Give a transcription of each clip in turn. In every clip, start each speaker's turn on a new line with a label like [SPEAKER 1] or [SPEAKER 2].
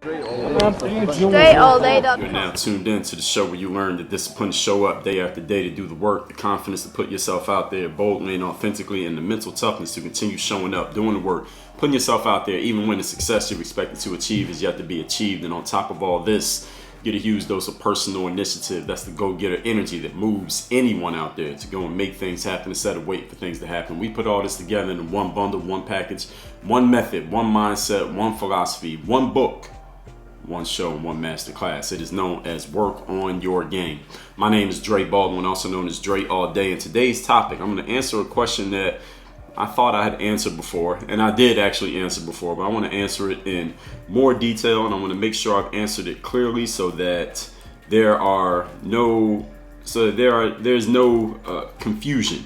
[SPEAKER 1] You're now tuned in to the show where you learn the discipline to show up day after day to do the work, the confidence to put yourself out there boldly and authentically, and the mental toughness to continue showing up, doing the work, putting yourself out there even when the success you're expected to achieve is yet to be achieved. And on top of all this, get a huge dose of personal initiative. That's the go-getter energy that moves anyone out there to go and make things happen instead of waiting for things to happen. We put all this together in one bundle, one package, one method, one mindset, one philosophy, one book, one show, and one masterclass. It is known as Work on Your Game. My name is Dre Baldwin, also known as Dre All Day. And today's topic, I'm going to answer a question that I thought I had answered before, and I did actually answer before, but I want to answer it in more detail, and I want to make sure I've answered it clearly so that there's no confusion.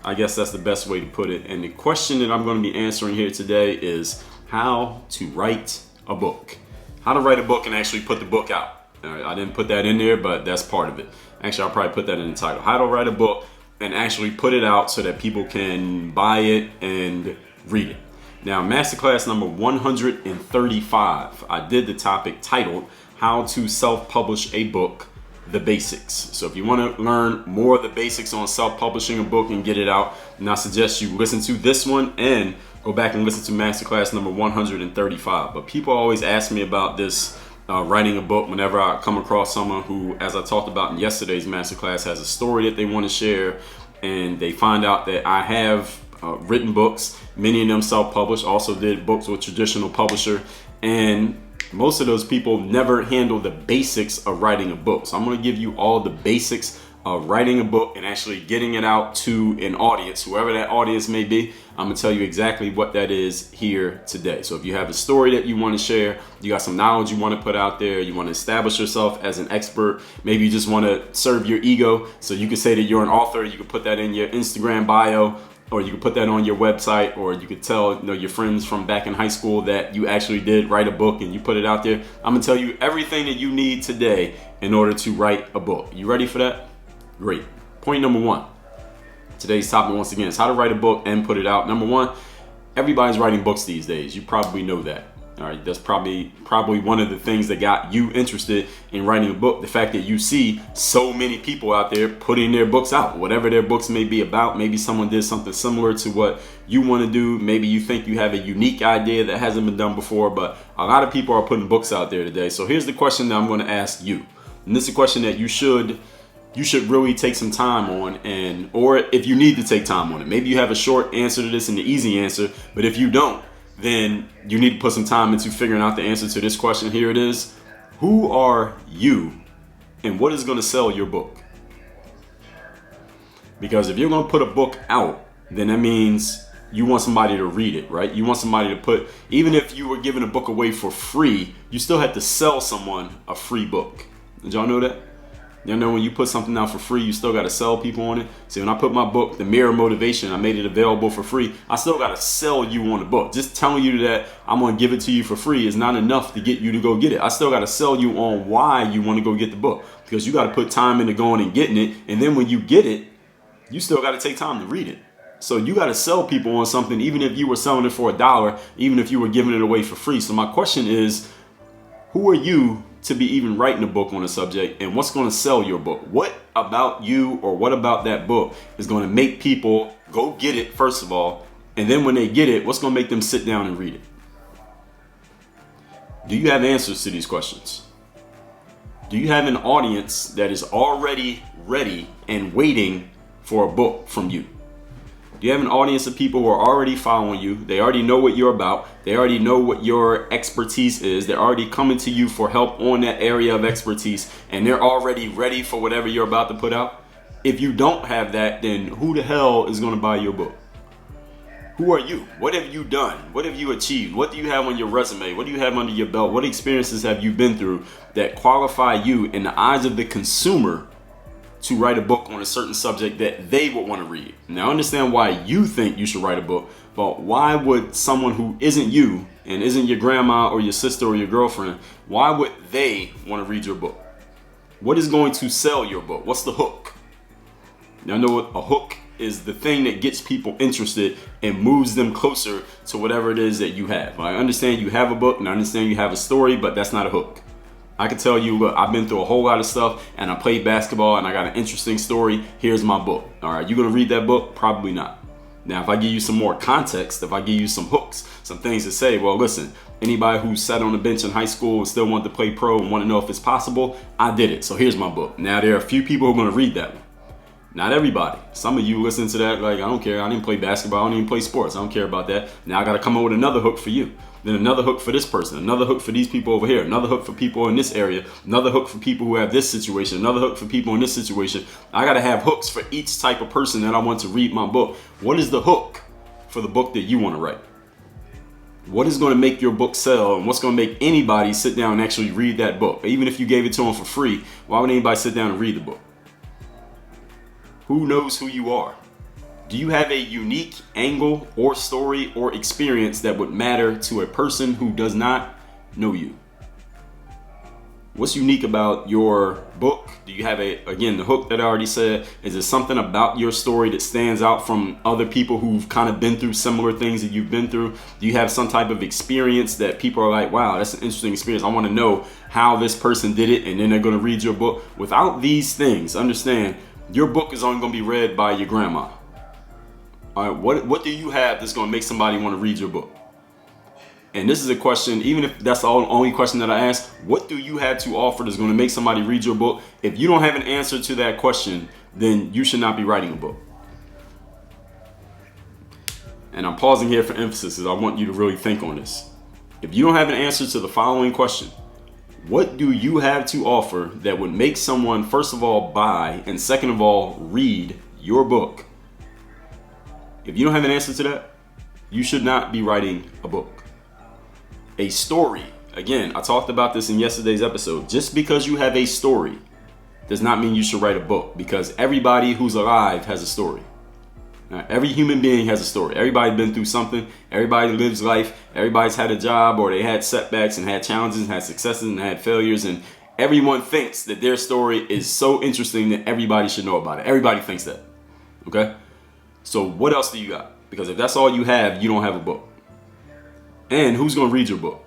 [SPEAKER 1] I guess that's the best way to put it. And the question that I'm going to be answering here today is how to write a book. How to write a book and actually put the book out. I didn't put that in there, but that's part of it. Actually, I'll probably put that in the title. How to write a book and actually put it out so that people can buy it and read it. Now, masterclass number 135, I did the topic titled How to Self-Publish a Book, The Basics. So if you want to learn more of the basics on self-publishing a book and get it out, then I suggest you listen to this one and go back and listen to masterclass number 135. But people always ask me about this writing a book whenever I come across someone who, as I talked about in yesterday's masterclass, has a story that they want to share, and they find out that I have written books, many of them self-published, also did books with traditional publisher, and most of those people never handle the basics of writing a book. So I'm going to give you all the basics of writing a book and actually getting it out to an audience, whoever that audience may be. I'm going to tell you exactly what that is here today. So if you have a story that you want to share, you got some knowledge you want to put out there, you want to establish yourself as an expert, maybe you just want to serve your ego, so you can say that you're an author, you can put that in your Instagram bio, or you can put that on your website, or you could tell your friends from back in high school that you actually did write a book and you put it out there. I'm going to tell you everything that you need today in order to write a book. You ready for that? Great. Point number one. Today's topic, once again, is how to write a book and put it out. Number one, everybody's writing books these days. You probably know that. All right, that's probably one of the things that got you interested in writing a book. The fact that you see so many people out there putting their books out, whatever their books may be about. Maybe someone did something similar to what you want to do. Maybe you think you have a unique idea that hasn't been done before, but a lot of people are putting books out there today. So here's the question that I'm going to ask you. And this is a question that you should really take some time on, or if you need to take time on it. Maybe you have a short answer to this and the easy answer, but if you don't, then you need to put some time into figuring out the answer to this question. Here it is. Who are you and what is going to sell your book? Because if you're going to put a book out, then that means you want somebody to read it, right? You want somebody to put, even if you were giving a book away for free, you still have to sell someone a free book. Did y'all know that? You know, when you put something out for free, you still got to sell people on it. See, when I put my book, The Mirror Motivation, I made it available for free. I still got to sell you on the book. Just telling you that I'm going to give it to you for free is not enough to get you to go get it. I still got to sell you on why you want to go get the book, because you got to put time into going and getting it. And then when you get it, you still got to take time to read it. So you got to sell people on something, even if you were selling it for $1, even if you were giving it away for free. So my question is, who are you to be even writing a book on a subject, and what's going to sell your book? What about you, or what about that book is going to make people go get it, first of all, and then when they get it, what's going to make them sit down and read it? Do you have answers to these questions? Do you have an audience that is already ready and waiting for a book from you? Do you have an audience of people who are already following you? They already know what you're about. They already know what your expertise is. They're already coming to you for help on that area of expertise, and they're already ready for whatever you're about to put out. If you don't have that, then who the hell is going to buy your book? Who are you? What have you done? What have you achieved? What do you have on your resume? What do you have under your belt? What experiences have you been through that qualify you in the eyes of the consumer to write a book on a certain subject that they would want to read? Now, I understand why you think you should write a book, but why would someone who isn't you and isn't your grandma or your sister or your girlfriend, why would they want to read your book? What is going to sell your book? What's the hook? Now, I know what a hook is the thing that gets people interested and moves them closer to whatever it is that you have. I understand you have a book and I understand you have a story, but that's not a hook. I can tell you, look, I've been through a whole lot of stuff and I played basketball and I got an interesting story. Here's my book. All right, you gonna read that book? Probably not. Now, if I give you some more context, if I give you some hooks, some things to say, well, listen, anybody who sat on the bench in high school and still wanted to play pro and want to know if it's possible, I did it. So here's my book. Now, there are a few people who are going to read that one. Not everybody. Some of you listen to that like, I don't care. I didn't play basketball. I don't even play sports. I don't care about that. Now I got to come up with another hook for you. Then another hook for this person. Another hook for these people over here. Another hook for people in this area. Another hook for people who have this situation. Another hook for people in this situation. I got to have hooks for each type of person that I want to read my book. What is the hook for the book that you want to write? What is going to make your book sell, and what's going to make anybody sit down and actually read that book? Even if you gave it to them for free, why would anybody sit down and read the book? Who knows who you are? Do you have a unique angle or story or experience that would matter to a person who does not know you? What's unique about your book? Do you have again, the hook that I already said, is there something about your story that stands out from other people who've kind of been through similar things that you've been through? Do you have some type of experience that people are like, wow, that's an interesting experience. I want to know how this person did it, and then they're going to read your book. Without these things, understand, your book is only going to be read by your grandma. All right, what do you have that's going to make somebody want to read your book? And this is a question, even if that's the only question that I ask, what do you have to offer that's going to make somebody read your book? If you don't have an answer to that question, then you should not be writing a book. And I'm pausing here for emphasis because I want you to really think on this. If you don't have an answer to the following question, what do you have to offer that would make someone, first of all, buy, and second of all, read your book? If you don't have an answer to that, you should not be writing a book. A story, again, I talked about this in yesterday's episode. Just because you have a story does not mean you should write a book, because everybody who's alive has a story. Now, every human being has a story. Everybody's been through something. Everybody lives life. Everybody's had a job, or they had setbacks and had challenges and had successes and had failures. And everyone thinks that their story is so interesting that everybody should know about it. Everybody thinks that. Okay? So what else do you got? Because if that's all you have, you don't have a book. And who's going to read your book?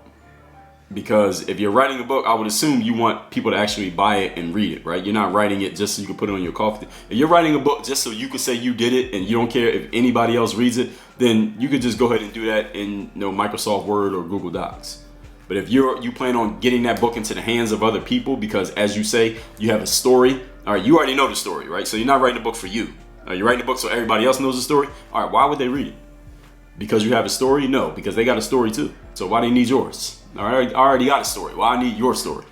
[SPEAKER 1] Because if you're writing a book, I would assume you want people to actually buy it and read it, right? You're not writing it just so you can put it on your coffee. If you're writing a book just so you can say you did it and you don't care if anybody else reads it, then you could just go ahead and do that in Microsoft Word or Google Docs. But if you plan on getting that book into the hands of other people because, as you say, you have a story, all right, you already know the story, right? So you're not writing a book for you. You're writing a book so everybody else knows the story. All right, why would they read it? Because you have a story? No, because they got a story too. So why do they need yours? All right, I already got a story. Why I need your story?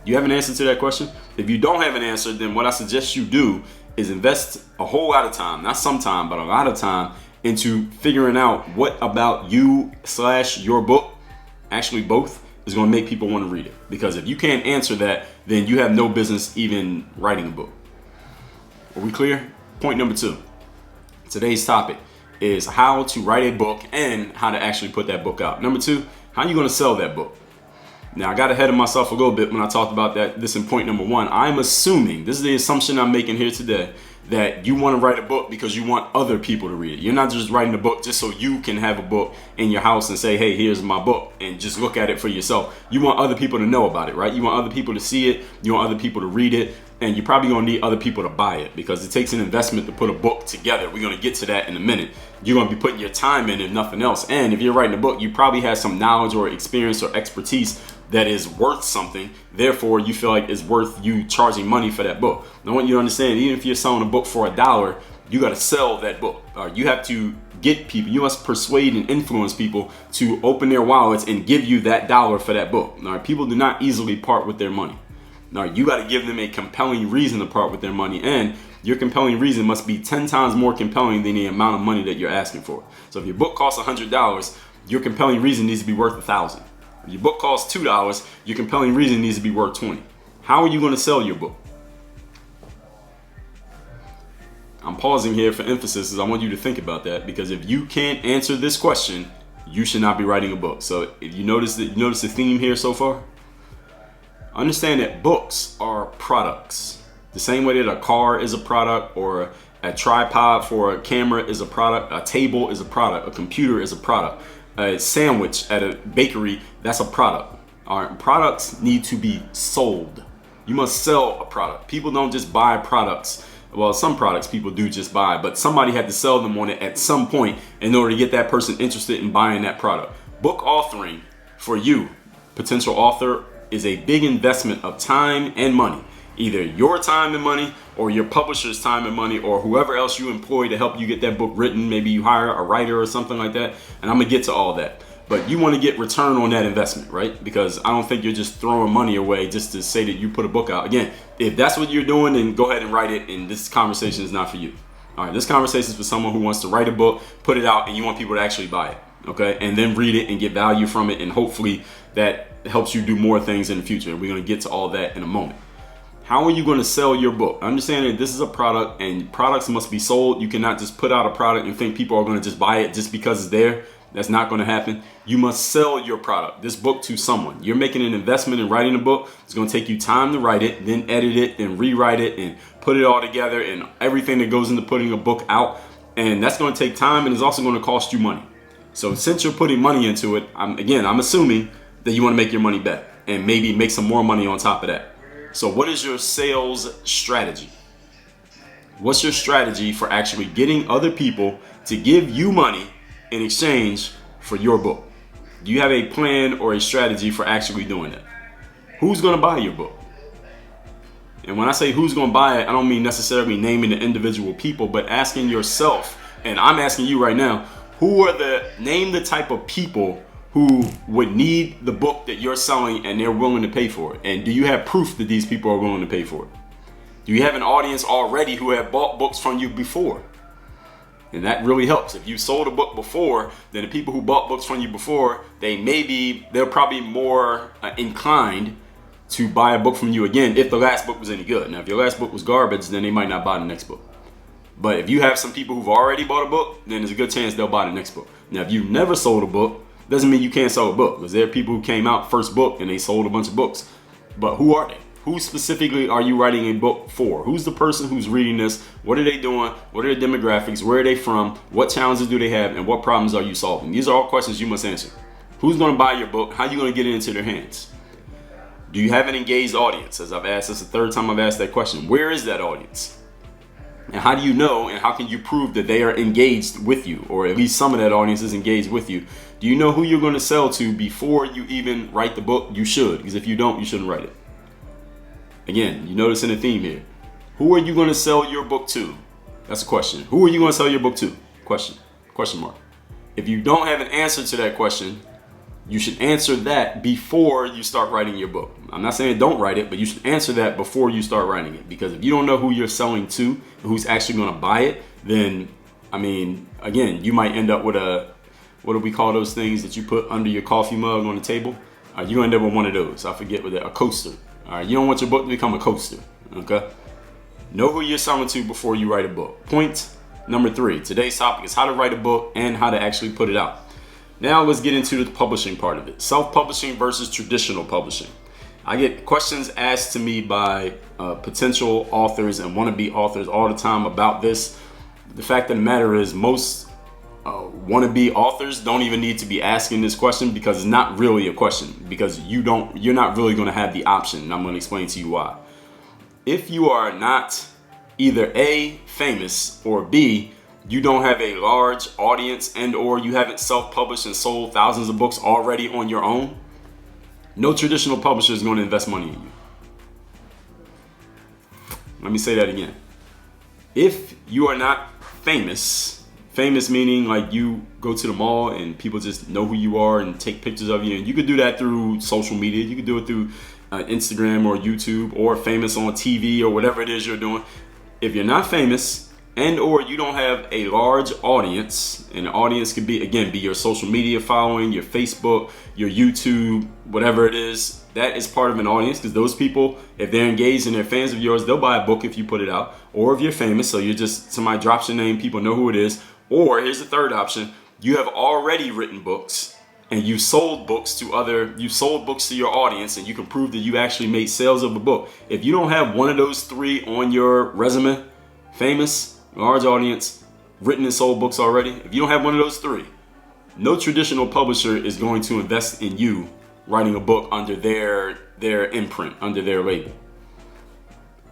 [SPEAKER 1] You have an answer to that question? If you don't have an answer, then what I suggest you do is invest a whole lot of time, not some time, but a lot of time into figuring out what about you / your book, actually both, is going to make people want to read it. Because if you can't answer that, then you have no business even writing a book. Are we clear? Point number 2. Today's topic is how to write a book and how to actually put that book out. Number 2, how are you going to sell that book? Now, I got ahead of myself a little bit when I talked about this in point number 1. I'm assuming, this is the assumption I'm making here today, that you want to write a book because you want other people to read it. You're not just writing a book just so you can have a book in your house and say, hey, here's my book, and just look at it for yourself. You want other people to know about it, right? You want other people to see it. You want other people to read it. And you're probably going to need other people to buy it because it takes an investment to put a book together. We're going to get to that in a minute. You're going to be putting your time in, if nothing else. And if you're writing a book, you probably have some knowledge or experience or expertise that is worth something. Therefore, you feel like it's worth you charging money for that book. I want you to understand, even if you're selling a book for $1, you got to sell that book. You have to get people, you must persuade and influence people to open their wallets and give you that $1 for that book. All right, people do not easily part with their money. Now, you got to give them a compelling reason to part with their money, and your compelling reason must be 10 times more compelling than the amount of money that you're asking for. So if your book costs $100, your compelling reason needs to be worth $1,000. If your book costs $2, your compelling reason needs to be worth $20. How are you going to sell your book? I'm pausing here for emphasis as I want you to think about that, because if you can't answer this question, you should not be writing a book. So if you notice the theme here so far? Understand that books are products. The same way that a car is a product, or A tripod for a camera is a product. A table is a product. A computer is a product. A sandwich at a bakery, that's a product. All right, products need to be sold. You must sell a product. People don't just buy products. Well, some products people do just buy, but somebody had to sell them on it at some point in order to get that person interested in buying that product. Book authoring for you, potential author, is a big investment of time and money. Either your time and money or your publisher's time and money or whoever else you employ to help you get that book written. Maybe you hire a writer or something like that. And I'm going to get to all that. But you want to get return on that investment, right? Because I don't think you're just throwing money away just to say that you put a book out. Again, if that's what you're doing, then go ahead and write it. And this conversation is not for you. All right, this conversation is for someone who wants to write a book, put it out, and you want people to actually buy it. Okay, and then read it and get value from it. And hopefully that helps you do more things in the future. And we're going to get to all that in a moment. How are you going to sell your book? Understand that this is a product and products must be sold. You cannot just put out a product and think people are going to just buy it just because it's there. That's not going to happen. You must sell your product, this book, to someone. You're making an investment in writing a book. It's going to take you time to write it, then edit it, and rewrite it, and put it all together, and everything that goes into putting a book out. And that's going to take time, and it's also going to cost you money. So since you're putting money into it, I'm assuming that you want to make your money back and maybe make some more money on top of that. So what is your sales strategy? What's your strategy for actually getting other people to give you money in exchange for your book? Do you have a plan or a strategy for actually doing that? Who's going to buy your book? And when I say who's going to buy it, I don't mean necessarily naming the individual people, but asking yourself, and I'm asking you right now, name the type of people who would need the book that you're selling and they're willing to pay for it. And do you have proof that these people are willing to pay for it? Do you have an audience already who have bought books from you before? And that really helps. If you sold a book before, then the people who bought books from you before, they're probably more inclined to buy a book from you again if the last book was any good. Now, if your last book was garbage, then they might not buy the next book. But if you have some people who've already bought a book, then there's a good chance they'll buy the next book. Now, if you've never sold a book, doesn't mean you can't sell a book, because there are people who came out first book and they sold a bunch of books. But who are they? Who specifically are you writing a book for? Who's the person who's reading this? What are they doing? What are their demographics? Where are they from? What challenges do they have? And what problems are you solving? These are all questions you must answer. Who's going to buy your book? How are you going to get it into their hands? Do you have an engaged audience? As I've asked, this is the third time I've asked that question. Where is that audience? And how do you know and how can you prove that they are engaged with you, or at least some of that audience is engaged with you? Do you know who you're going to sell to before you even write the book? You should, because if you don't, you shouldn't write it. Again, you notice in a theme here. Who are you going to sell your book to? That's a question. Who are you going to sell your book to? Question mark. If you don't have an answer to that question, you should answer that before you start writing your book. I'm not saying don't write it, but you should answer that before you start writing it. Because if you don't know who you're selling to, and who's actually going to buy it, then, again, you might end up with what do we call those things that you put under your coffee mug on the table? You're going to end up with one of those. I forget what a coaster. All right, you don't want your book to become a coaster, okay? Know who you're selling to before you write a book. Point number 3. Today's topic is how to write a book and how to actually put it out. Now let's get into the publishing part of it. Self-publishing versus traditional publishing. I get questions asked to me by potential authors and wannabe authors all the time about this. The fact of the matter is most wannabe authors don't even need to be asking this question, because it's not really a question, because you're not really going to have the option, and I'm going to explain to you why. If you are not either A, famous, or B, you don't have a large audience and or you haven't self-published and sold thousands of books already on your own, no traditional publisher is going to invest money in you. Let me say that again. If you are not famous meaning like you go to the mall and people just know who you are and take pictures of you, and you could do that through social media, you could do it through Instagram or YouTube, or famous on TV or whatever it is you're doing. If you're not famous and or you don't have a large audience, and the audience could be your social media following, your Facebook, your YouTube, whatever it is, that is part of an audience, because those people, if they're engaged and they're fans of yours, they'll buy a book if you put it out. Or if you're famous, so you're just, somebody drops your name, people know who it is. Or here's the third option, you have already written books and you sold books to your audience, and you can prove that you actually made sales of a book. If you don't have one of those three on your resume, famous large audience, written and sold books already. If you don't have one of those three, no traditional publisher is going to invest in you writing a book under their imprint, under their label.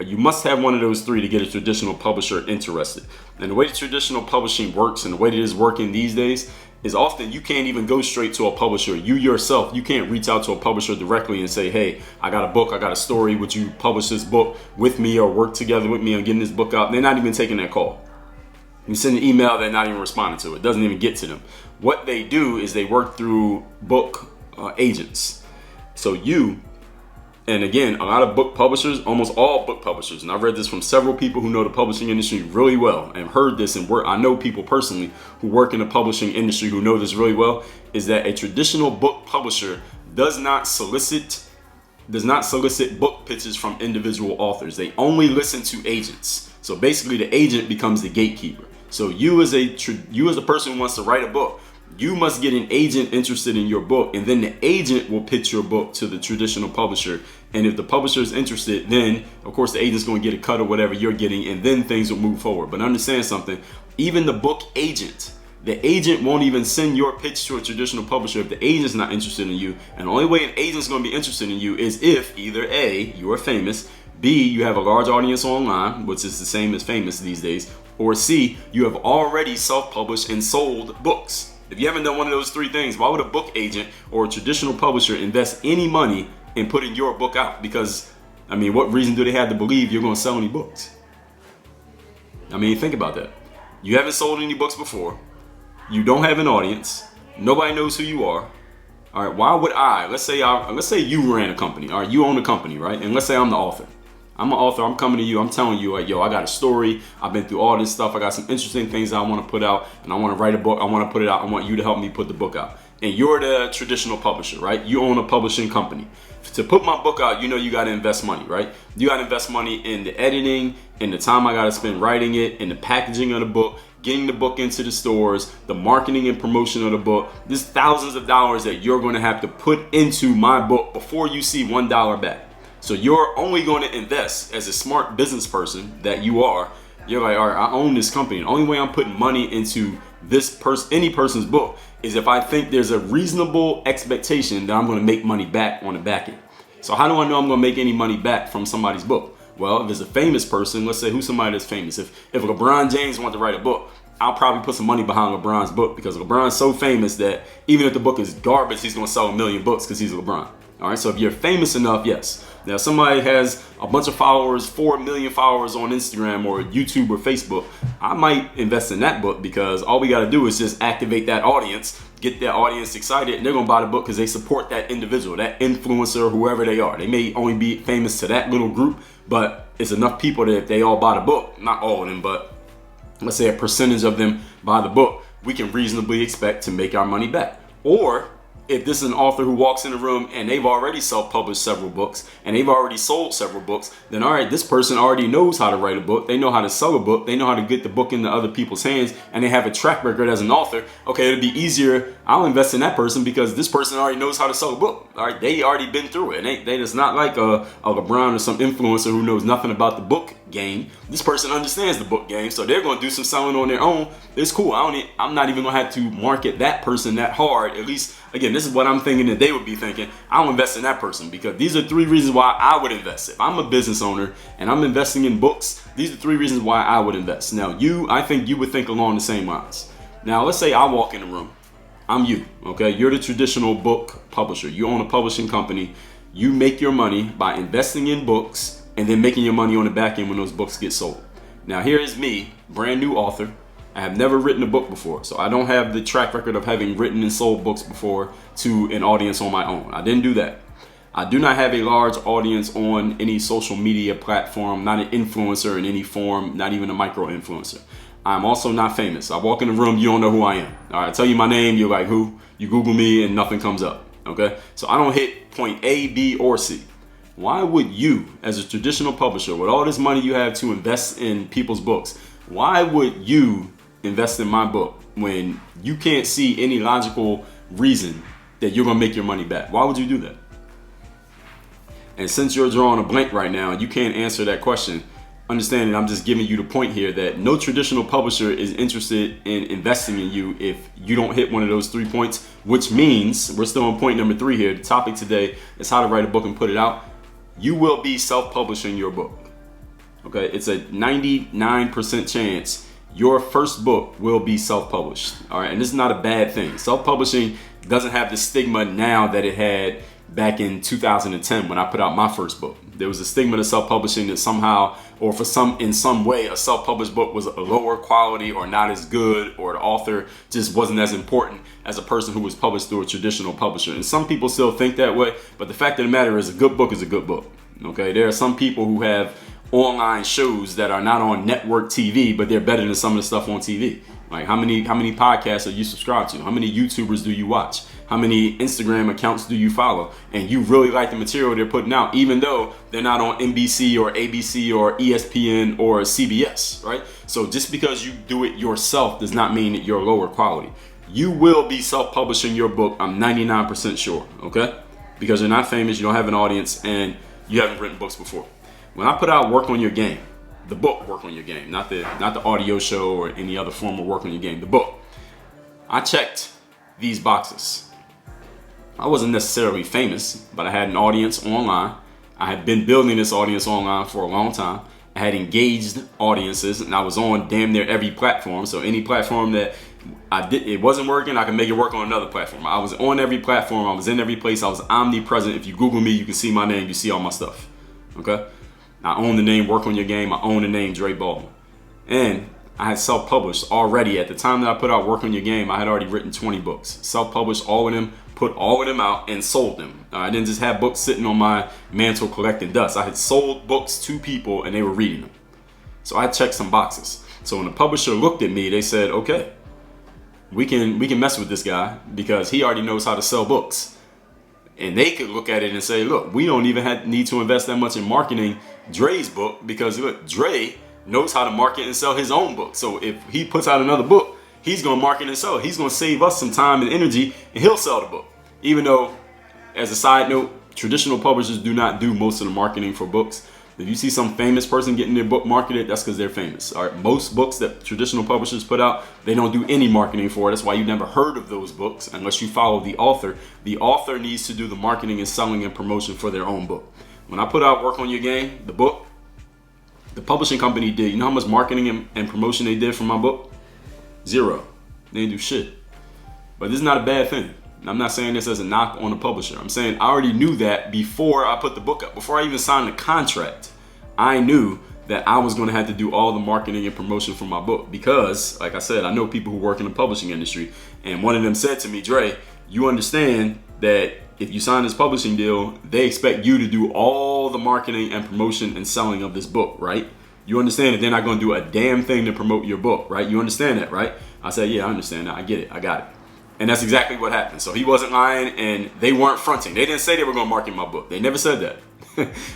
[SPEAKER 1] You must have one of those three to get a traditional publisher interested. And the way the traditional publishing works and the way it is working these days is often you can't even go straight to a publisher. You yourself, you can't reach out to a publisher directly and say, hey, I got a book, I got a story. Would you publish this book with me or work together with me on getting this book out? They're not even taking that call. You send an email, they're not even responding to it. It doesn't even get to them. What they do is they work through book agents. So and again, a lot of book publishers, almost all book publishers, and I've read this from several people who know the publishing industry really well and heard this, and I know people personally who work in the publishing industry who know this really well, is that a traditional book publisher does not solicit book pitches from individual authors. They only listen to agents. So basically the agent becomes the gatekeeper. So you as a person who wants to write a book, you must get an agent interested in your book, and then the agent will pitch your book to the traditional publisher. And if the publisher is interested, then of course the agent's going to get a cut of whatever you're getting, and then things will move forward. But understand something, even the book agent, the agent won't even send your pitch to a traditional publisher if the agent's not interested in you. And the only way an agent's going to be interested in you is if either A, you are famous, B, you have a large audience online, which is the same as famous these days, or C, you have already self-published and sold books. If you haven't done one of those three things, why would a book agent or a traditional publisher invest any money in putting your book out? Because, I mean, what reason do they have to believe you're going to sell any books? I mean, think about that. You haven't sold any books before. You don't have an audience. Nobody knows who you are. All right, why would let's say you ran a company. All right, you own a company, right? And let's say I'm the author. I'm an author, I'm coming to you, I'm telling you, like, yo, I got a story, I've been through all this stuff, I got some interesting things I want to put out, and I want to write a book, I want to put it out, I want you to help me put the book out. And you're the traditional publisher, right? You own a publishing company. To put my book out, you got to invest money, right? You got to invest money in the editing, in the time I got to spend writing it, in the packaging of the book, getting the book into the stores, the marketing and promotion of the book. There's thousands of dollars that you're going to have to put into my book before you see $1 back. So you're only going to invest as a smart business person that you are. You're like, all right, I own this company. The only way I'm putting money into any person's book is if I think there's a reasonable expectation that I'm going to make money back on the back end. So how do I know I'm going to make any money back from somebody's book? Well, if it's a famous person, let's say who's somebody that's famous. If LeBron James wanted to write a book, I'll probably put some money behind LeBron's book because LeBron's so famous that even if the book is garbage, he's going to sell 1 million books because he's LeBron. All right, so if you're famous enough, yes. Now, somebody has a bunch of followers, 4 million followers on Instagram or YouTube or Facebook, I might invest in that book because all we got to do is just activate that audience, get that audience excited, and they're going to buy the book because they support that individual, that influencer, whoever they are. They may only be famous to that little group, but it's enough people that if they all buy the book, not all of them, but let's say a percentage of them buy the book, we can reasonably expect to make our money back. Or if this is an author who walks in the room and they've already self-published several books and they've already sold several books, then all right, this person already knows how to write a book. They know how to sell a book. They know how to get the book into other people's hands, and they have a track record as an author. Okay, it'll be easier. I'll invest in that person because this person already knows how to sell a book. All right, they already been through it. They just not like a LeBron or some influencer who knows nothing about the book game. This person understands the book game, so they're going to do some selling on their own. It's cool. I'm not even going to have to market that person that hard. At least, again, this is what I'm thinking that they would be thinking. I'll invest in that person because these are 3 reasons why I would invest. If I'm a business owner and I'm investing in books, these are 3 reasons why I would invest. Now, I think you would think along the same lines. Now, let's say I walk in the room. I'm you, okay? You're the traditional book publisher. You own a publishing company. You make your money by investing in books and then making your money on the back end when those books get sold. Now, here is me, brand new author. I have never written a book before, so I don't have the track record of having written and sold books before to an audience on my own. I didn't do that. I do not have a large audience on any social media platform, not an influencer in any form, not even a micro influencer. I'm also not famous. I walk in the room, you don't know who I am. All right, I tell you my name, you're like, who? You Google me and nothing comes up, okay? So I don't hit point A, B, or C. Why would you, as a traditional publisher, with all this money you have to invest in people's books, why would you invest in my book when you can't see any logical reason that you're gonna make your money back? Why would you do that? And since you're drawing a blank right now and you can't answer that question, understand that I'm just giving you the point here that no traditional publisher is interested in investing in you if you don't hit one of those 3 points, which means we're still on point number 3 here. The topic today is how to write a book and put it out. You will be self-publishing your book. Okay, it's a 99% chance your first book will be self-published. All right, and this is not a bad thing. Self-publishing doesn't have the stigma now that it had back in 2010 when I put out my first book. There was a stigma to self-publishing that somehow, or in some way, a self-published book was a lower quality or not as good, or the author just wasn't as important as a person who was published through a traditional publisher. And some people still think that way, but the fact of the matter is a good book is a good book. Okay, there are some people who have online shows that are not on network TV, but they're better than some of the stuff on TV. Like how many podcasts are you subscribed to? How many YouTubers do you watch? How many Instagram accounts do you follow? And you really like the material they're putting out, even though they're not on NBC or ABC or ESPN or CBS, right? So just because you do it yourself does not mean that you're lower quality. You will be self-publishing your book, I'm 99% sure, okay? Because you're not famous, you don't have an audience, and you haven't written books before. When I put out Work on Your Game, the book Work on Your Game, not the audio show or any other form of Work on Your Game, the book, I checked these boxes. I wasn't necessarily famous, but I had an audience online. I had been building this audience online for a long time. I had engaged audiences, and I was on damn near every platform. So any platform that it wasn't working, I could make it work on another platform. I was on every platform. I was in every place. I was omnipresent. If you Google me, you can see my name. You see all my stuff. Okay? I own the name Work on Your Game. I own the name Dre Baldwin. And I had self-published already. At the time that I put out Work on Your Game, I had already written 20 books. Self-published all of them, put all of them out, and sold them. I didn't just have books sitting on my mantle collecting dust. I had sold books to people and they were reading them. So I checked some boxes. So when the publisher looked at me, they said, okay, we can mess with this guy because he already knows how to sell books. And they could look at it and say, look, we don't even need to invest that much in marketing Dre's book because look, Dre knows how to market and sell his own book. So if he puts out another book, he's going to market and sell it. He's going to save us some time and energy, and he'll sell the book. Even though, as a side note, traditional publishers do not do most of the marketing for books. If you see some famous person getting their book marketed, that's because they're famous. All right, most books that traditional publishers put out, they don't do any marketing for it. That's why you never heard of those books unless you follow the author. The author needs to do the marketing and selling and promotion for their own book. When I put out Work on Your Game, the book, the publishing company did, you know how much marketing and promotion they did for my book? 0. They didn't do shit. But this is not a bad thing. I'm not saying this as a knock on the publisher. I'm saying I already knew that before I put the book up. Before I even signed the contract, I knew that I was going to have to do all the marketing and promotion for my book because, like I said, I know people who work in the publishing industry. And one of them said to me, Dre, you understand that if you sign this publishing deal, they expect you to do all the marketing and promotion and selling of this book, right? You understand that they're not going to do a damn thing to promote your book, right? You understand that, right? I said, yeah, I understand that. I get it. I got it. And that's exactly what happened. So he wasn't lying and they weren't fronting. They didn't say they were going to market my book. They never said that.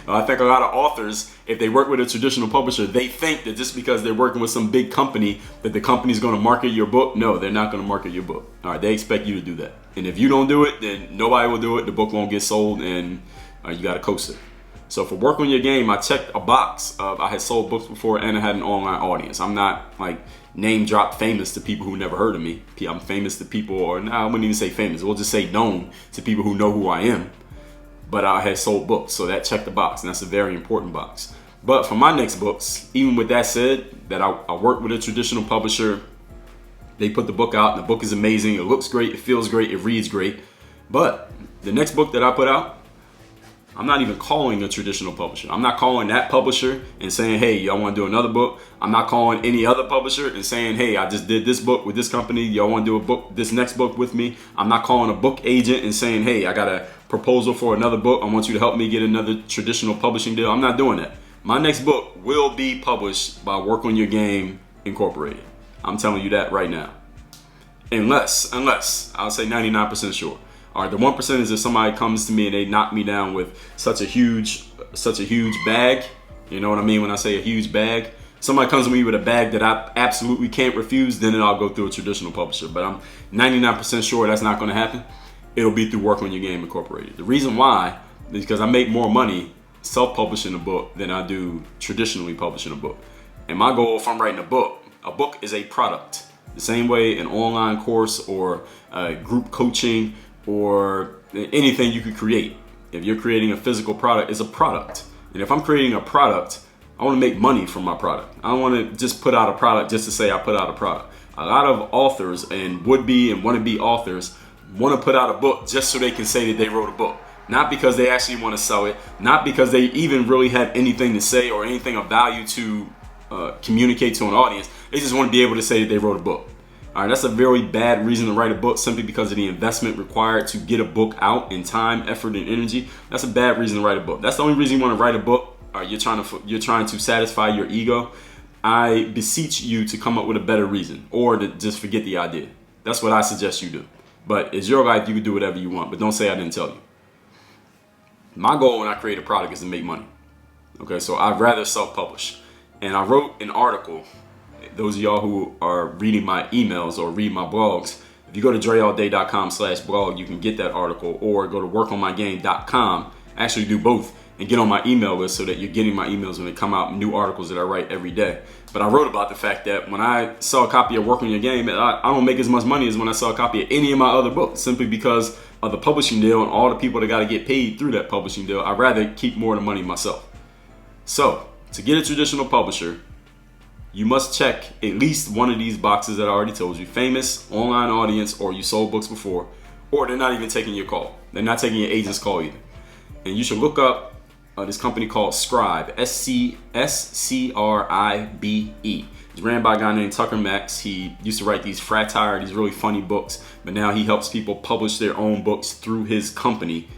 [SPEAKER 1] I think a lot of authors, if they work with a traditional publisher, they think that just because they're working with some big company that the company's going to market your book. No, they're not going to market your book. All right, they expect you to do that. And if you don't do it, then nobody will do it. The book won't get sold and you got to coast it. So for Work on Your Game, I checked a box of I had sold books before and I had an online audience. I'm not like name drop famous to people who never heard of me. I'm famous to people, or I wouldn't even say famous. We'll just say known to people who know who I am. But I had sold books, so that checked the box, and that's a very important box. But for my next books, even with that said, that I worked with a traditional publisher. They put the book out, and the book is amazing. It looks great, it feels great, it reads great. But the next book that I put out, I'm not even calling a traditional publisher. I'm not calling that publisher and saying, hey, y'all want to do another book. I'm not calling any other publisher and saying, hey, I just did this book with this company. Y'all want to do a book, this next book with me. I'm not calling a book agent and saying, hey, I got a proposal for another book. I want you to help me get another traditional publishing deal. I'm not doing that. My next book will be published by Work on Your Game Incorporated. I'm telling you that right now. Unless, I'll say 99% sure. All right, the 1% is if somebody comes to me and they knock me down with such a huge bag. You know what I mean when I say a huge bag? Somebody comes to me with a bag that I absolutely can't refuse, then I'll go through a traditional publisher. But I'm 99% sure that's not going to happen. It'll be through Work on Your Game Incorporated. The reason why is because I make more money self-publishing a book than I do traditionally publishing a book. And my goal, if I'm writing a book is a product. The same way an online course or group coaching or anything you could create. If you're creating a physical product, it's a product. And if I'm creating a product, I want to make money from my product. I don't want to just put out a product just to say I put out a product. A lot of authors and would-be and want-to-be authors want to put out a book just so they can say that they wrote a book. Not because they actually want to sell it, not because they even really have anything to say or anything of value to communicate to an audience. They just want to be able to say that they wrote a book. All right, that's a very bad reason to write a book, simply because of the investment required to get a book out in time, effort, and energy. That's a bad reason to write a book. That's the only reason you want to write a book. Or you're trying to satisfy your ego. I beseech you to come up with a better reason, or to just forget the idea. That's what I suggest you do. But it's your life. You can do whatever you want, but don't say I didn't tell you. My goal when I create a product is to make money. Okay, so I'd rather self-publish. And I wrote an article. Those of y'all who are reading my emails or read my blogs, if you go to dreallday.com/blog, you can get that article, or go to workonmygame.com. Actually do both and get on my email list so that you're getting my emails when they come out, new articles that I write every day. But I wrote about the fact that when I sell a copy of Work on Your Game, I don't make as much money as when I sell a copy of any of my other books, simply because of the publishing deal and all the people that got to get paid through that publishing deal. I'd rather keep more of the money myself. So to get a traditional publisher, you must check at least one of these boxes that I already told you: famous, online audience, or you sold books before, or they're not even taking your call. They're not taking your agent's call either. And you should look up this company called Scribe, Scribe. It's ran by a guy named Tucker Max. He used to write these satire, these really funny books, but now he helps people publish their own books through his company.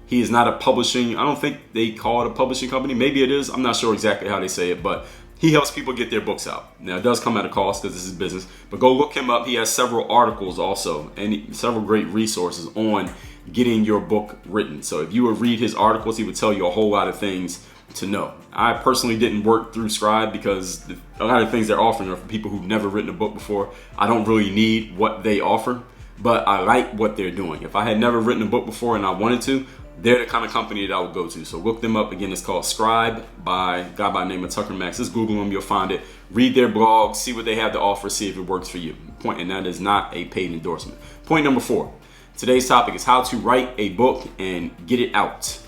[SPEAKER 1] He is not a publishing, I don't think they call it a publishing company. Maybe it is. I'm not sure exactly how they say it, but he helps people get their books out. Now, it does come at a cost because this is business, but go look him up. He has several articles also and several great resources on getting your book written. So if you would read his articles, he would tell you a whole lot of things to know. I personally didn't work through Scribe because a lot of things they're offering are for people who've never written a book before. I don't really need what they offer, but I like what they're doing. If I had never written a book before and I wanted to, they're the kind of company that I would go to. So look them up. Again, it's called Scribe by a guy by the name of Tucker Max. Just Google them, you'll find it. Read their blog, see what they have to offer, see if it works for you. And that is not a paid endorsement. Point number 4. Today's topic is how to write a book and get it out.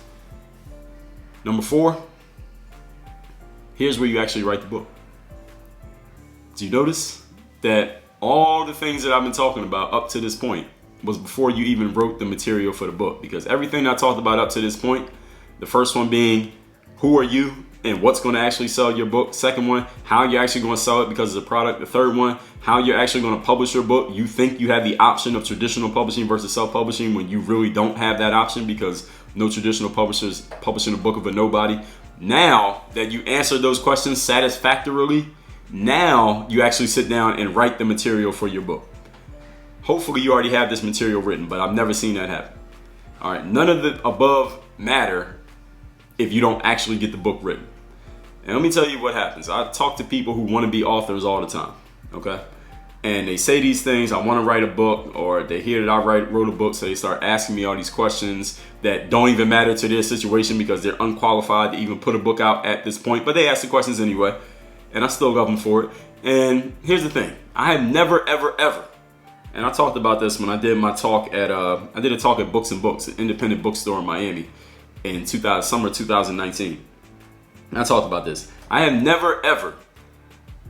[SPEAKER 1] Number 4, here's where you actually write the book. Do you notice that all the things that I've been talking about up to this point was before you even wrote the material for the book? Because everything I talked about up to this point, the first one being who are you and what's going to actually sell your book. Second one, how you're actually going to sell it because it's a product. The third one, how you're actually going to publish your book. You think you have the option of traditional publishing versus self-publishing when you really don't have that option, because no traditional publishers publishing a book of a nobody. Now that you answered those questions satisfactorily, now you actually sit down and write the material for your book. Hopefully you already have this material written, but I've never seen that happen. All right, none of the above matter if you don't actually get the book written. And let me tell you what happens. I talk to people who want to be authors all the time, okay? And they say these things, I want to write a book, or they hear that I wrote a book, so they start asking me all these questions that don't even matter to their situation because they're unqualified to even put a book out at this point. But they ask the questions anyway, and I still love them for it. And here's the thing. I have never, ever, ever, and I talked about this when I did my talk at, I did a talk at Books and Books, an independent bookstore in Miami in summer 2019. And I talked about this. I have never, ever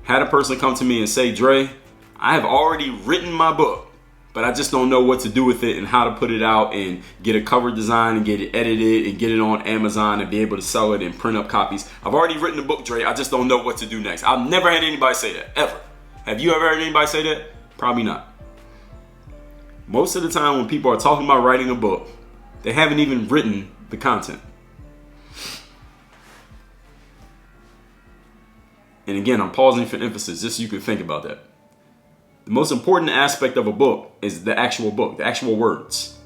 [SPEAKER 1] had a person come to me and say, Dre, I have already written my book, but I just don't know what to do with it and how to put it out and get a cover design and get it edited and get it on Amazon and be able to sell it and print up copies. I've already written the book, Dre. I just don't know what to do next. I've never had anybody say that, ever. Have you ever heard anybody say that? Probably not. Most of the time when people are talking about writing a book, they haven't even written the content. And again, I'm pausing for emphasis just so you can think about that. The most important aspect of a book is the actual book, the actual words.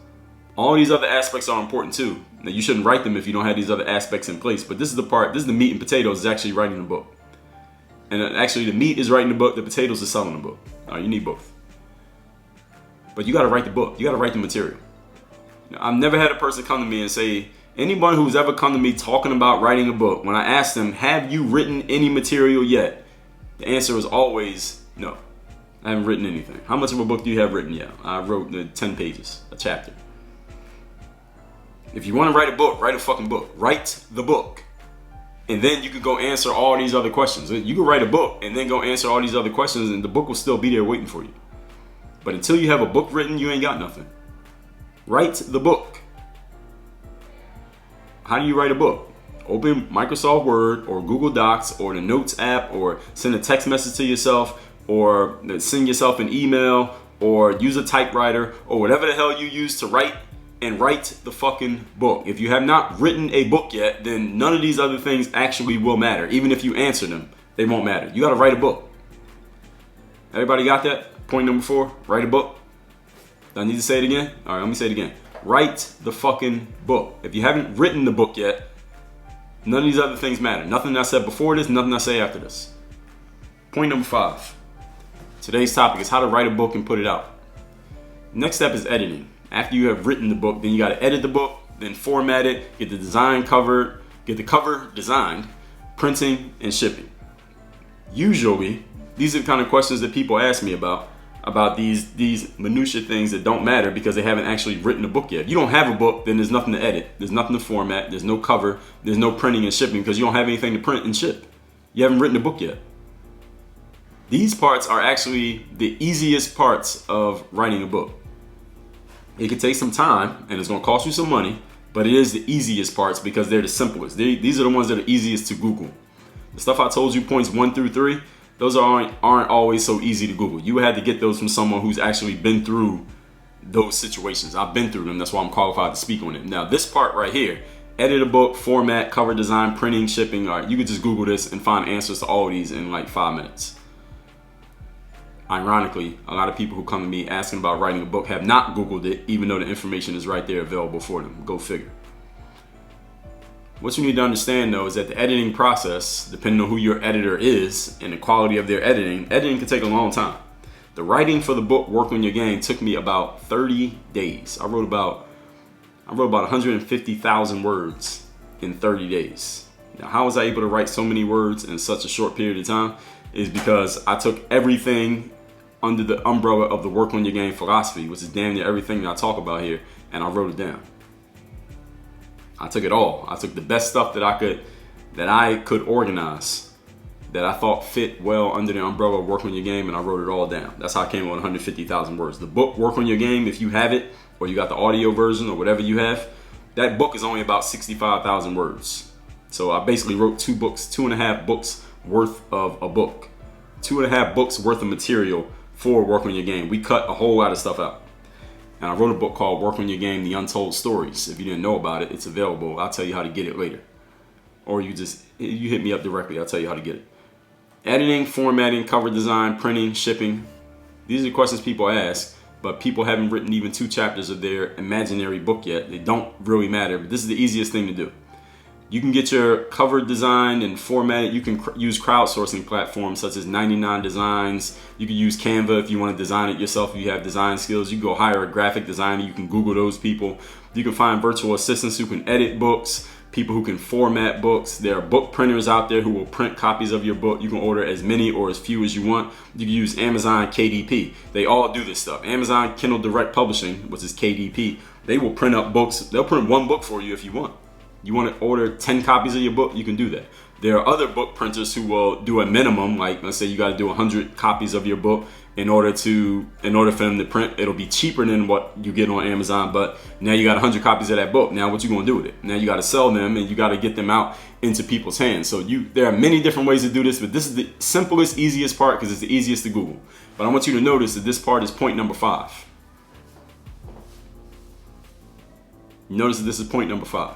[SPEAKER 1] All these other aspects are important too. Now, you shouldn't write them if you don't have these other aspects in place. But this is the meat and potatoes is actually writing the book. And actually the meat is writing the book, the potatoes is selling the book. You need both. But you got to write the book. You got to write the material. I've never had a person come to me and say, Anyone who's ever come to me talking about writing a book, when I ask them, have you written any material yet? The answer is always no. I haven't written anything. How much of a book do you have written yet? I wrote 10 pages, a chapter. If you want to write a book, write a fucking book. Write the book. And then you can go answer all these other questions. You can write a book and then go answer all these other questions, and the book will still be there waiting for you. But until you have a book written, you ain't got nothing. Write the book. How do you write a book? Open Microsoft Word or Google Docs or the Notes app, or send a text message to yourself, or send yourself an email, or use a typewriter, or whatever the hell you use to write, and write the fucking book. If you have not written a book yet, then none of these other things actually will matter. Even if you answer them, they won't matter. You got to write a book. Everybody got that? Point number 4, write a book. Do I need to say it again? All right, let me say it again. Write the fucking book. If you haven't written the book yet, none of these other things matter. Nothing I said before this, nothing I say after this. Point number 5. Today's topic is how to write a book and put it out. Next step is editing. After you have written the book, then you got to edit the book, then format it, get the design covered, get the cover designed, printing, and shipping. Usually, these are the kind of questions that people ask me about these minutia things that don't matter because they haven't actually written a book yet. If you don't have a book, then there's nothing to edit. There's nothing to format. There's no cover. There's no printing and shipping because you don't have anything to print and ship. You haven't written a book yet. These parts are actually the easiest parts of writing a book. It can take some time and it's going to cost you some money, but it is the easiest parts because they're the simplest. These are the ones that are easiest to Google. The stuff I told you, points 1 through 3, those aren't always so easy to Google. You had to get those from someone who's actually been through those situations. I've been through them. That's why I'm qualified to speak on it. Now, this part right here, edit a book, format, cover design, printing, shipping. All right, you could just Google this and find answers to all of these in like 5 minutes. Ironically, a lot of people who come to me asking about writing a book have not Googled it, even though the information is right there available for them. Go figure. What you need to understand, though, is that the editing process, depending on who your editor is and the quality of their editing can take a long time. The writing for the book, Work on Your Game, took me about 30 days. I wrote about 150,000 words in 30 days. Now, how was I able to write so many words in such a short period of time? Is because I took everything under the umbrella of the Work on Your Game philosophy, which is damn near everything that I talk about here, and I wrote it down. I took it all. I took the best stuff that I could organize, that I thought fit well under the umbrella of Work on Your Game, and I wrote it all down. That's how I came up with 150,000 words. The book, Work on Your Game, if you have it, or you got the audio version, or whatever you have, that book is only about 65,000 words. So I basically wrote 2.5 books worth of a book. 2.5 books worth of material for Work on Your Game. We cut a whole lot of stuff out. And I wrote a book called Work on Your Game, The Untold Stories. If you didn't know about it, it's available. I'll tell you how to get it later. Or you hit me up directly. I'll tell you how to get it. Editing, formatting, cover design, printing, shipping. These are questions people ask, but people haven't written even 2 chapters of their imaginary book yet. They don't really matter, but this is the easiest thing to do. You can get your cover designed and formatted. You can use crowdsourcing platforms such as 99 Designs. You can use Canva if you want to design it yourself. If you have design skills, you can go hire a graphic designer. You can Google those people. You can find virtual assistants who can edit books, people who can format books. There are book printers out there who will print copies of your book. You can order as many or as few as you want. You can use Amazon KDP. They all do this stuff. Amazon Kindle Direct Publishing, which is KDP, they will print up books. They'll print 1 book for you if you want. You want to order 10 copies of your book, you can do that. There are other book printers who will do a minimum, like let's say you got to do 100 copies of your book in order for them to print. It'll be cheaper than what you get on Amazon, but now you got 100 copies of that book. Now what you going to do with it? Now you got to sell them and you got to get them out into people's hands. So there are many different ways to do this, but this is the simplest, easiest part because it's the easiest to Google. But I want you to notice that this part is point number 5. Notice that this is point number 5.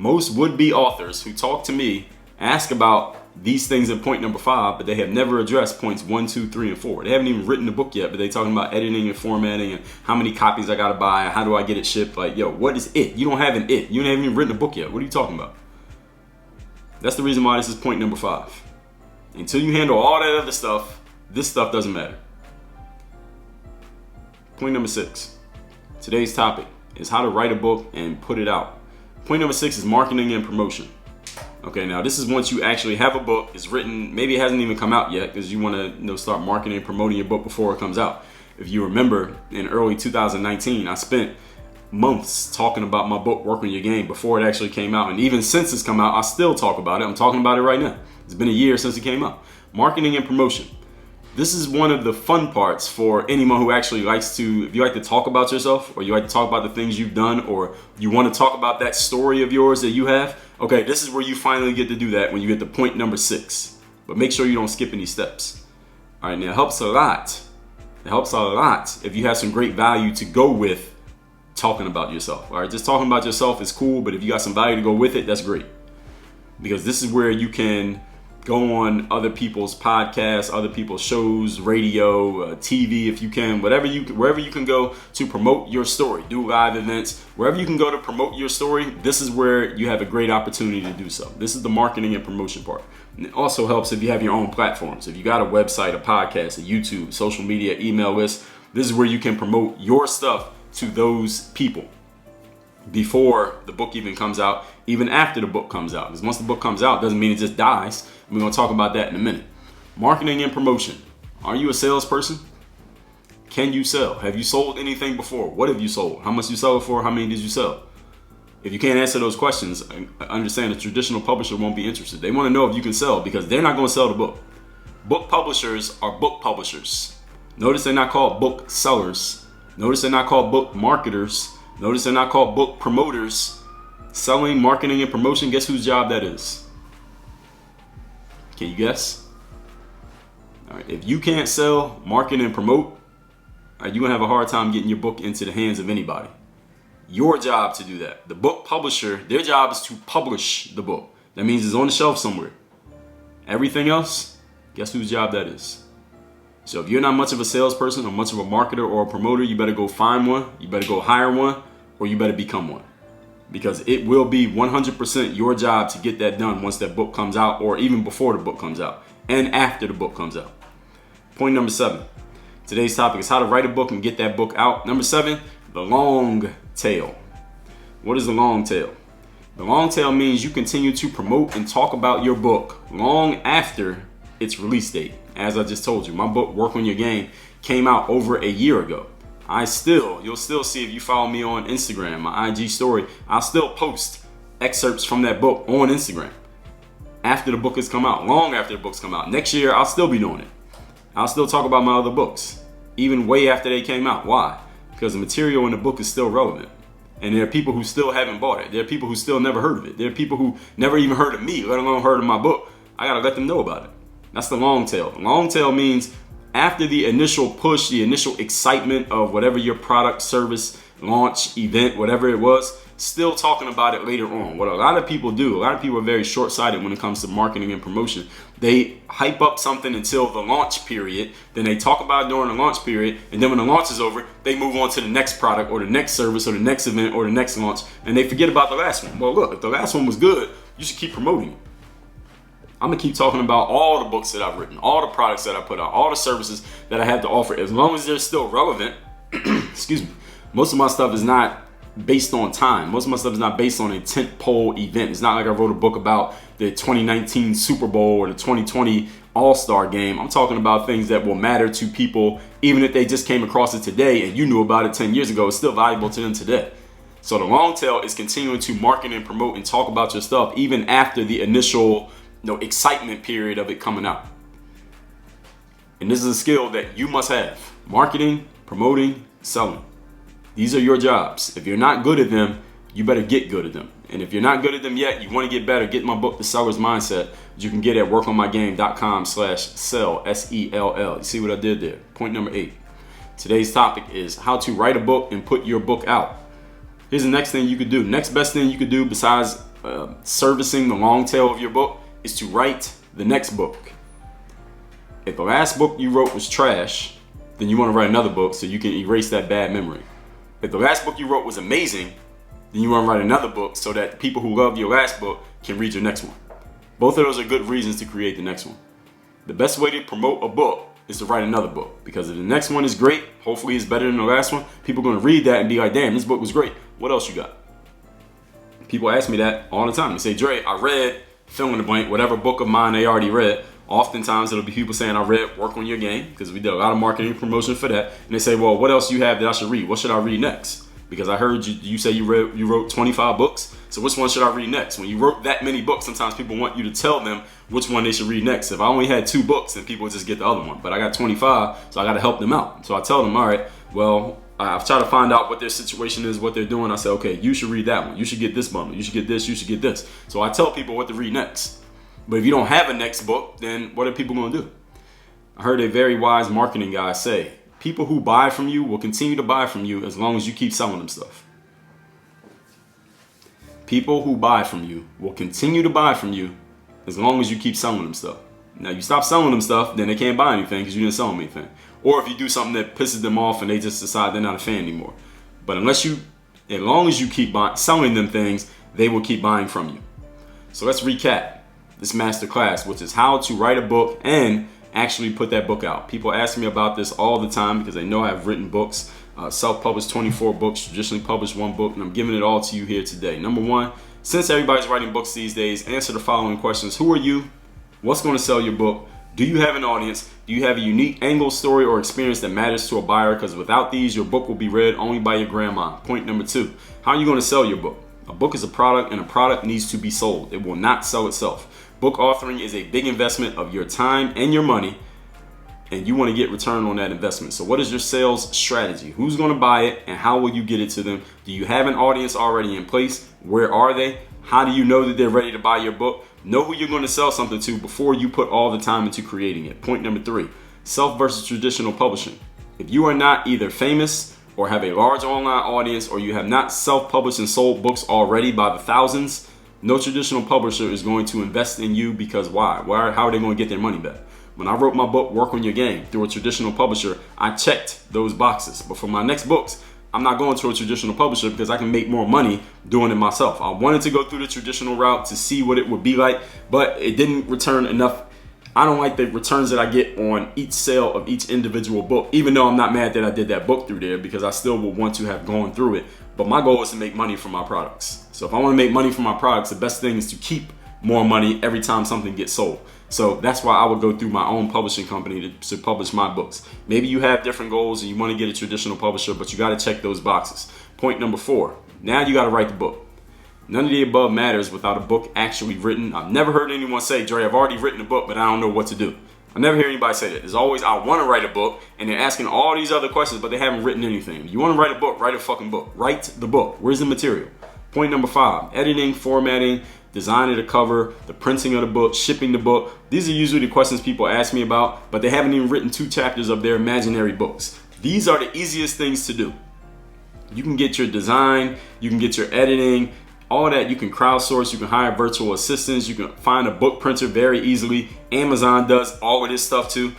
[SPEAKER 1] Most would-be authors who talk to me ask about these things in point number 5, but they have never addressed points 1, 2, 3, and 4. They haven't even written the book yet, but they're talking about editing and formatting and how many copies I gotta buy and how do I get it shipped. Like, yo, what is it? You don't have an it. You haven't even written a book yet. What are you talking about? That's the reason why this is point number 5. Until you handle all that other stuff, this stuff doesn't matter. Point number 6. Today's topic is how to write a book and put it out. Point number 6 is marketing and promotion. Okay, now this is once you actually have a book, it's written, maybe it hasn't even come out yet because you want to start marketing and promoting your book before it comes out. If you remember, in early 2019, I spent months talking about my book, Work on Your Game, before it actually came out. And even since it's come out, I still talk about it. I'm talking about it right now. It's been a year since it came out. Marketing and promotion. This is one of the fun parts for anyone who actually likes to, if you like to talk about yourself, or you like to talk about the things you've done, or you want to talk about that story of yours that you have. Okay, this is where you finally get to do that when you get to point number 6. But make sure you don't skip any steps. All right, now it helps a lot. It helps a lot if you have some great value to go with talking about yourself. All right, just talking about yourself is cool, but if you got some value to go with it, that's great. Because this is where you can go on other people's podcasts, other people's shows, radio, TV, if you can, wherever you can go to promote your story, do live events, wherever you can go to promote your story. This is where you have a great opportunity to do so. This is the marketing and promotion part. And it also helps if you have your own platforms. If you got a website, a podcast, a YouTube, social media, email list, this is where you can promote your stuff to those people before the book even comes out, even after the book comes out. Because once the book comes out, doesn't mean it just dies. We're going to talk about that in a minute. Marketing and promotion. Are you a salesperson? Can you sell? Have you sold anything before? What have you sold? How much you sell it for? How many did you sell? If you can't answer those questions, understand a traditional publisher won't be interested. They want to know if you can sell because they're not going to sell the book. Book publishers are book publishers. Notice they're not called book sellers. Notice they're not called book marketers. Notice they're not called book promoters. Selling, marketing, and promotion, guess whose job that is? Can you guess? All right, if you can't sell, market, and promote, you're going to have a hard time getting your book into the hands of anybody. Your job to do that. The book publisher, their job is to publish the book. That means it's on the shelf somewhere. Everything else, guess whose job that is? So if you're not much of a salesperson or much of a marketer or a promoter, you better go find one, you better go hire one, or you better become one. Because it will be 100% your job to get that done once that book comes out, or even before the book comes out and after the book comes out. Point number 7. Today's topic is how to write a book and get that book out. Number 7, the long tail. What is the long tail? The long tail means you continue to promote and talk about your book long after its release date. As I just told you, my book, Work on Your Game, came out over a year ago. You'll still see if you follow me on Instagram, my IG story, I'll still post excerpts from that book on Instagram after the book has come out, long after the book's come out. Next year, I'll still be doing it. I'll still talk about my other books, even way after they came out. Why? Because the material in the book is still relevant. And there are people who still haven't bought it. There are people who still never heard of it. There are people who never even heard of me, let alone heard of my book. I gotta let them know about it. That's the long tail. The long tail means after the initial push, the initial excitement of whatever your product, service, launch, event, whatever it was, still talking about it later on. What a lot of people do, a lot of people are very short-sighted when it comes to marketing and promotion. They hype up something until the launch period, then they talk about it during the launch period, and then when the launch is over, they move on to the next product or the next service or the next event or the next launch, and they forget about the last one. Well, look, if the last one was good, you should keep promoting it. I'm gonna keep talking about all the books that I've written, all the products that I put out, all the services that I have to offer, as long as they're still relevant. Excuse me. Most of my stuff is not based on time. Most of my stuff is not based on a tentpole event. It's not like I wrote a book about the 2019 Super Bowl or the 2020 All-Star game. I'm talking about things that will matter to people, even if they just came across it today and you knew about it 10 years ago. It's still valuable to them today. So the long tail is continuing to market and promote and talk about your stuff even after the initial excitement period of it coming out. And this is a skill that you must have. Marketing, promoting, selling. These are your jobs. If you're not good at them, you better get good at them. And if you're not good at them yet, you want to get better, get my book, The Seller's Mindset, which you can get at workonmygame.com/sell, SELL. You see what I did there? Point number 8. Today's topic is how to write a book and put your book out. Here's the next thing you could do. Next best thing you could do besides servicing the long tail of your book is to write the next book. If the last book you wrote was trash, then you want to write another book so you can erase that bad memory. If the last book you wrote was amazing, then you want to write another book so that the people who love your last book can read your next one. Both of those are good reasons to create the next one. The best way to promote a book is to write another book, because if the next one is great, hopefully it's better than the last one, people are going to read that and be like, damn, this book was great. What else you got? People ask me that all the time. They say, Dre, I read fill in the blank, whatever book of mine they already read. Oftentimes it'll be people saying, I read Work on Your Game, because we did a lot of marketing and promotion for that. And they say, well, what else do you have that I should read? What should I read next? Because I heard you say you wrote 25 books. So which one should I read next? When you wrote that many books, sometimes people want you to tell them which one they should read next. If I only had 2 books, then people would just get the other one. But I got 25, so I got to help them out. So I tell them, all right, well, I've tried to find out what their situation is, what they're doing. I say, okay, you should read that one. You should get this bundle. You should get this. You should get this. So I tell people what to read next. But if you don't have a next book, then what are people going to do? I heard a very wise marketing guy say, people who buy from you will continue to buy from you as long as you keep selling them stuff. People who buy from you will continue to buy from you as long as you keep selling them stuff. Now, you stop selling them stuff, then they can't buy anything because you didn't sell them anything. Or if you do something that pisses them off and they just decide they're not a fan anymore. But as long as you keep selling them things, they will keep buying from you. So let's recap this masterclass, which is how to write a book and actually put that book out. People ask me about this all the time because they know I've written books, self-published 24 books, traditionally published 1 book, and I'm giving it all to you here today. Number 1, since everybody's writing books these days, answer the following questions. Who are you? What's going to sell your book? Do you have an audience? Do you have a unique angle, story, or experience that matters to a buyer? Because without these, your book will be read only by your grandma. Point number 2, how are you going to sell your book? A book is a product, and a product needs to be sold. It will not sell itself. Book authoring is a big investment of your time and your money, and you want to get return on that investment. So what is your sales strategy? Who's going to buy it, and how will you get it to them? Do you have an audience already in place? Where are they? How do you know that they're ready to buy your book? Know who you're going to sell something to before you put all the time into creating it. Point number 3, self versus traditional publishing. If you are not either famous or have a large online audience, or you have not self-published and sold books already by the thousands, no traditional publisher is going to invest in you, because why? How are they going to get their money back? When I wrote my book, Work on Your Game, through a traditional publisher, I checked those boxes. But for my next books, I'm not going to a traditional publisher because I can make more money doing it myself. I wanted to go through the traditional route to see what it would be like, but it didn't return enough. I don't like the returns that I get on each sale of each individual book, even though I'm not mad that I did that book through there, because I still would want to have gone through it. But my goal is to make money from my products. So if I want to make money from my products, the best thing is to keep more money every time something gets sold. So that's why I would go through my own publishing company to publish my books. Maybe you have different goals and you want to get a traditional publisher, but you got to check those boxes. Point number 4, now you got to write the book. None of the above matters without a book actually written. I've never heard anyone say, Dre, I've already written a book, but I don't know what to do. I never hear anybody say that. There's always, I want to write a book, and they're asking all these other questions, but they haven't written anything. You want to write a book, write a fucking book. Write the book. Where's the material? Point number 5, editing, formatting, designing the cover, the printing of the book, shipping the book. These are usually the questions people ask me about, but they haven't even written 2 chapters of their imaginary books. These are the easiest things to do. You can get your design, you can get your editing, all that. You can crowdsource, you can hire virtual assistants, you can find a book printer very easily. Amazon does all of this stuff too,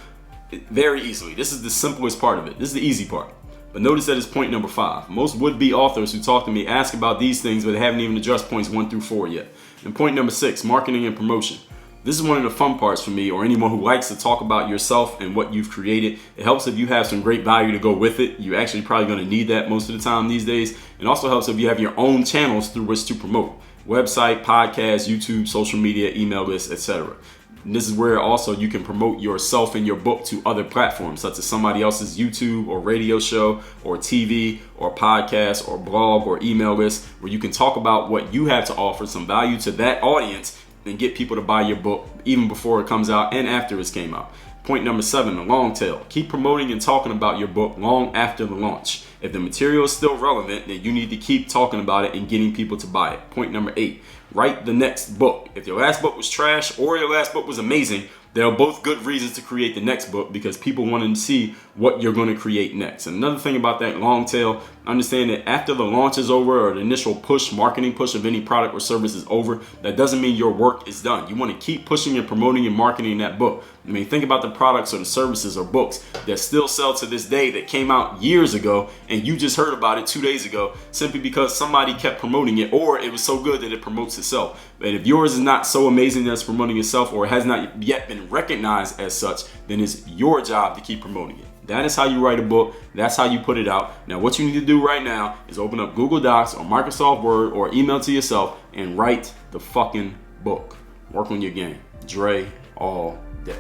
[SPEAKER 1] very easily. This is the simplest part of it. This is the easy part. But notice that it's point number 5. Most would-be authors who talk to me ask about these things, but they haven't even addressed points 1 through 4 yet. And point number 6, marketing and promotion. This is one of the fun parts for me, or anyone who likes to talk about yourself and what you've created. It helps if you have some great value to go with it. You're actually probably going to need that most of the time these days. It also helps if you have your own channels through which to promote. Website, podcast, YouTube, social media, email lists, etc. And this is where also you can promote yourself and your book to other platforms, such as somebody else's YouTube or radio show or TV or podcast or blog or email list, where you can talk about what you have to offer, some value to that audience, and get people to buy your book even before it comes out and after it's came out. Point number 7, the long tail. Keep promoting and talking about your book long after the launch. If the material is still relevant, then you need to keep talking about it and getting people to buy it. Point number 8, write the next book. If your last book was trash or your last book was amazing, they are both good reasons to create the next book, because people want to see what you're going to create next. And another thing about that long tail, understand that after the launch is over, or the initial push, marketing push of any product or service is over, that doesn't mean your work is done. You want to keep pushing and promoting and marketing that book. I mean, think about the products or the services or books that still sell to this day that came out years ago and you just heard about it 2 days ago, simply because somebody kept promoting it, or it was so good that it promotes itself. But if yours is not so amazing that it's promoting itself, or has not yet been recognized as such, then it's your job to keep promoting it. That is how you write a book. That's how you put it out. Now, what you need to do right now is open up Google Docs or Microsoft Word or email to yourself and write the fucking book. Work on your game. Dre all day.